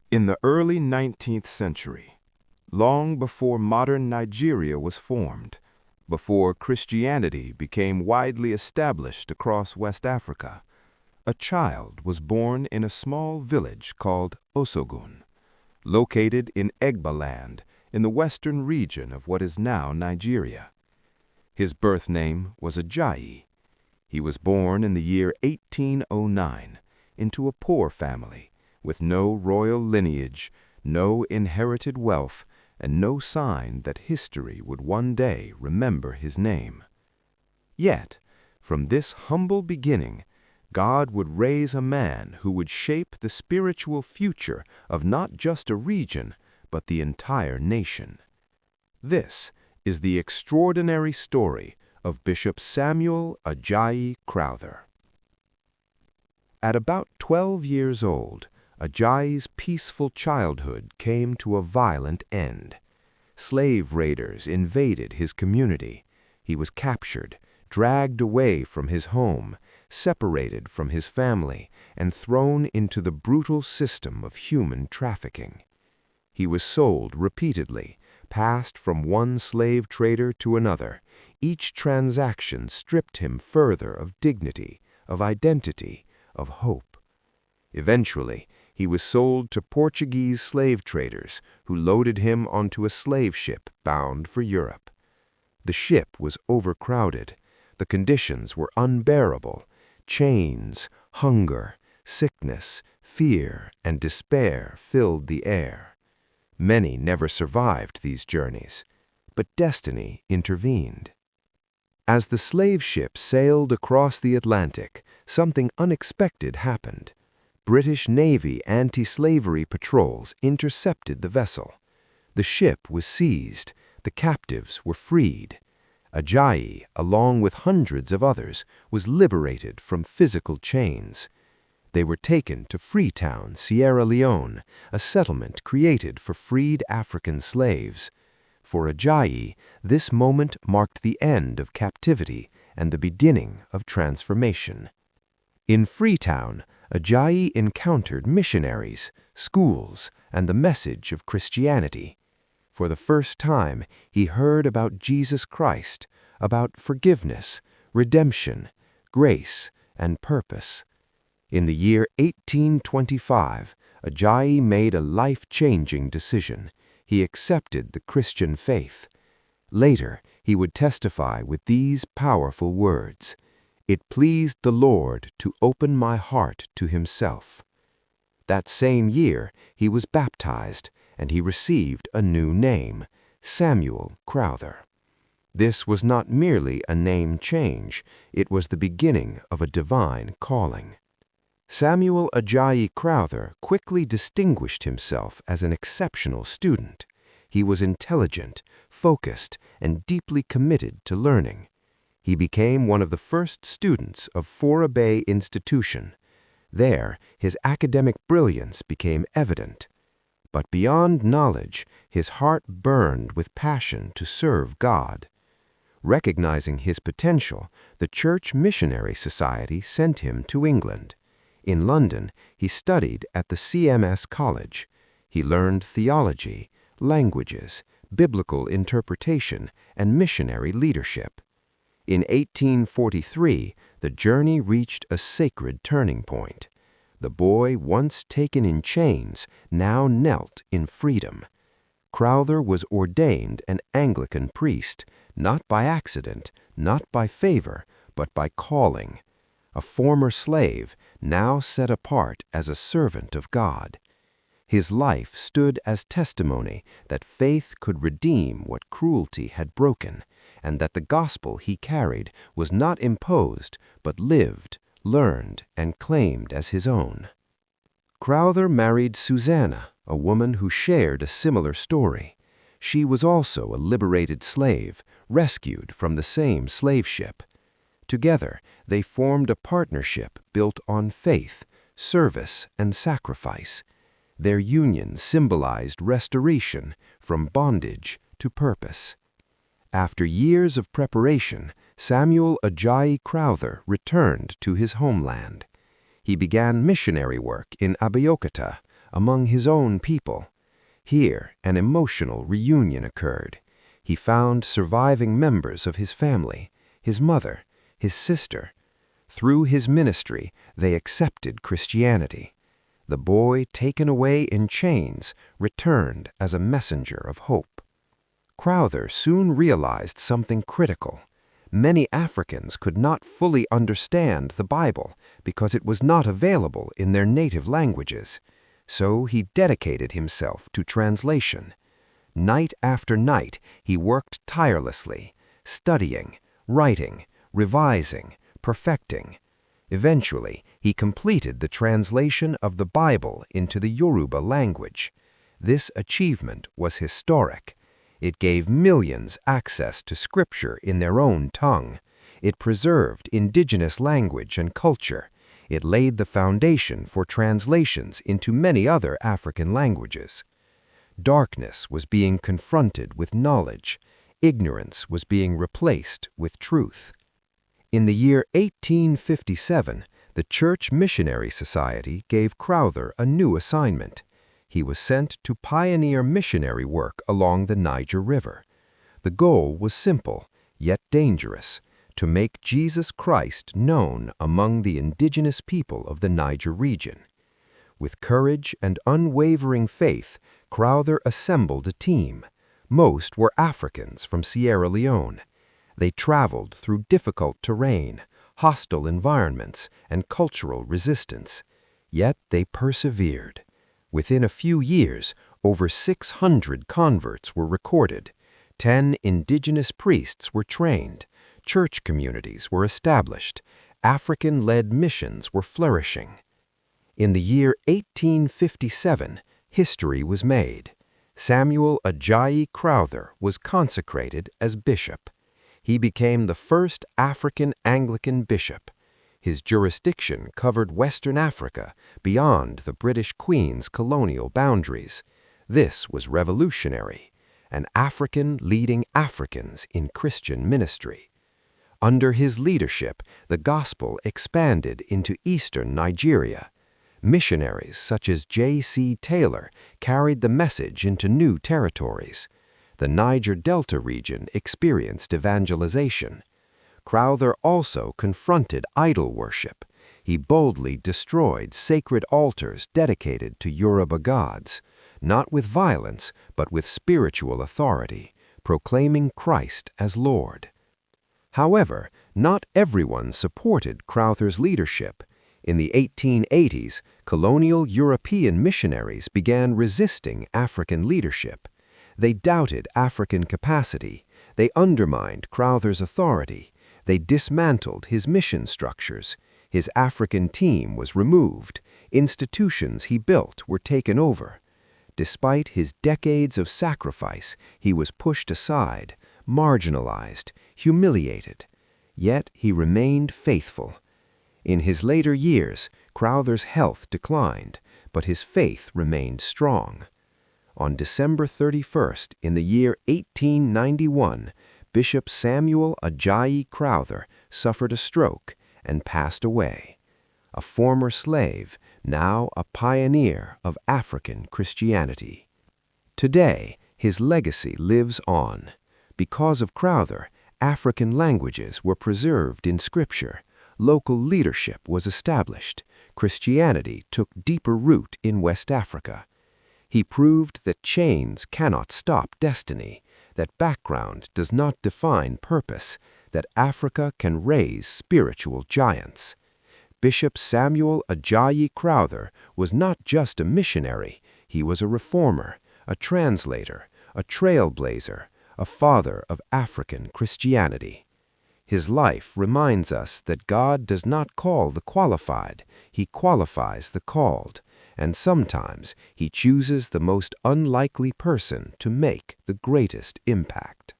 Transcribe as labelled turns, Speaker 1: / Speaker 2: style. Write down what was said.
Speaker 1: In the early 19th century, long before modern Nigeria was formed, before Christianity became widely established across West Africa, a child was born in a small village called Osogun, located in Egbaland in the western region of what is now Nigeria. His birth name was Ajayi. He was born in the year 1809 into a poor family with no royal lineage, no inherited wealth, and no sign that history would one day remember his name. Yet, from this humble beginning, God would raise a man who would shape the spiritual future of not just a region, but the entire nation. This is the extraordinary story of Bishop Samuel Ajayi Crowther. At about 12 years old, Ajayi's peaceful childhood came to a violent end. Slave raiders invaded his community. He was captured, dragged away from his home, separated from his family, and thrown into the brutal system of human trafficking. He was sold repeatedly, passed from one slave trader to another. Each transaction stripped him further of dignity, of identity, of hope. Eventually, he was sold to Portuguese slave traders who loaded him onto a slave ship bound for Europe. The ship was overcrowded. The conditions were unbearable. Chains, hunger, sickness, fear, and despair filled the air. Many never survived these journeys, but destiny intervened. As the slave ship sailed across the Atlantic, something unexpected happened. British Navy anti-slavery patrols intercepted the vessel. The ship was seized. The captives were freed. Ajayi, along with hundreds of others, was liberated from physical chains. They were taken to Freetown, Sierra Leone, a settlement created for freed African slaves. For Ajayi, this moment marked the end of captivity and the beginning of transformation. In Freetown, Ajayi encountered missionaries, schools, and the message of Christianity. For the first time, he heard about Jesus Christ, about forgiveness, redemption, grace, and purpose. In the year 1825, Ajayi made a life-changing decision. He accepted the Christian faith. Later, he would testify with these powerful words, "It pleased the Lord to open my heart to himself." That same year, he was baptized, and he received a new name, Samuel Crowther. This was not merely a name change, it was the beginning of a divine calling. Samuel Ajayi Crowther quickly distinguished himself as an exceptional student. He was intelligent, focused, and deeply committed to learning. He became one of the first students of Fora Bay Institution. There, his academic brilliance became evident. But beyond knowledge, his heart burned with passion to serve God. Recognizing his potential, the Church Missionary Society sent him to England. In London, he studied at the CMS College. He learned theology, languages, biblical interpretation, and missionary leadership. In 1843, the journey reached a sacred turning point. The boy, once taken in chains, now knelt in freedom. Crowther was ordained an Anglican priest, not by accident, not by favor, but by calling. A former slave, now set apart as a servant of God. His life stood as testimony that faith could redeem what cruelty had broken, and that the gospel he carried was not imposed, but lived, learned, and claimed as his own. Crowther married Susanna, a woman who shared a similar story. She was also a liberated slave, rescued from the same slave ship. Together, they formed a partnership built on faith, service, and sacrifice. Their union symbolized restoration from bondage to purpose. After years of preparation, Samuel Ajayi Crowther returned to his homeland. He began missionary work in Abeokuta,
Speaker 2: among his own people. Here, an emotional reunion occurred. He found surviving members of his family, his mother, his sister. Through his ministry, they accepted Christianity. The boy, taken away in chains, returned as a messenger of hope. Crowther soon realized something critical. Many Africans could not fully understand the Bible because it was not available in their native languages. So he dedicated himself to translation. Night after night, he worked tirelessly, studying, writing, revising, perfecting. Eventually, he completed the translation of the Bible into the Yoruba language. This achievement was historic. It gave millions access to Scripture in their own tongue. It preserved indigenous language and culture. It laid the foundation for translations into many other African languages. Darkness was being confronted with knowledge. Ignorance was being replaced with truth. In the year 1857, the Church Missionary Society gave Crowther a new assignment. He was sent to pioneer missionary work along the Niger River. The goal was simple, yet dangerous: to make Jesus Christ known among the indigenous people of the Niger region. With courage and unwavering faith, Crowther assembled a team. Most were Africans from Sierra Leone. They traveled through difficult terrain, hostile environments, and cultural resistance. Yet they persevered. Within a few years, over 600 converts were recorded. 10 indigenous priests were trained. Church communities were established. African-led missions were flourishing. In the year 1857, history was made. Samuel Ajayi Crowther was consecrated as bishop. He became the first African Anglican bishop. His jurisdiction covered Western Africa beyond the British Queen's colonial boundaries. This was revolutionary. An African leading Africans in Christian ministry. Under his leadership, the gospel expanded into eastern Nigeria. Missionaries such as J.C. Taylor carried the message into new territories. The Niger Delta region experienced evangelization. Crowther also confronted idol worship. He boldly destroyed sacred altars dedicated to Yoruba gods, not with violence, but with spiritual authority, proclaiming Christ as Lord. However, not everyone supported Crowther's leadership. In the 1880s, colonial European missionaries began resisting African leadership. They doubted African capacity. They undermined Crowther's authority. They dismantled his mission structures. His African team was removed. Institutions he built were taken over. Despite his decades of sacrifice, he was pushed aside, marginalized, humiliated. Yet he remained faithful. In his later years, Crowther's health declined, but his faith remained strong. On December 31st, in the year 1891, Bishop Samuel Ajayi Crowther suffered a stroke and passed away. A former slave, now a pioneer of African Christianity. Today, his legacy lives on. Because of Crowther, African languages were preserved in Scripture. Local leadership was established. Christianity took deeper root in West Africa. He proved that chains cannot stop destiny, that background does not define purpose, that Africa can raise spiritual giants. Bishop Samuel Ajayi Crowther was not just a missionary, he was a reformer, a translator, a trailblazer, a father of African Christianity. His life reminds us that God does not call the qualified, He qualifies the called. And sometimes He chooses the most unlikely person to make the greatest impact.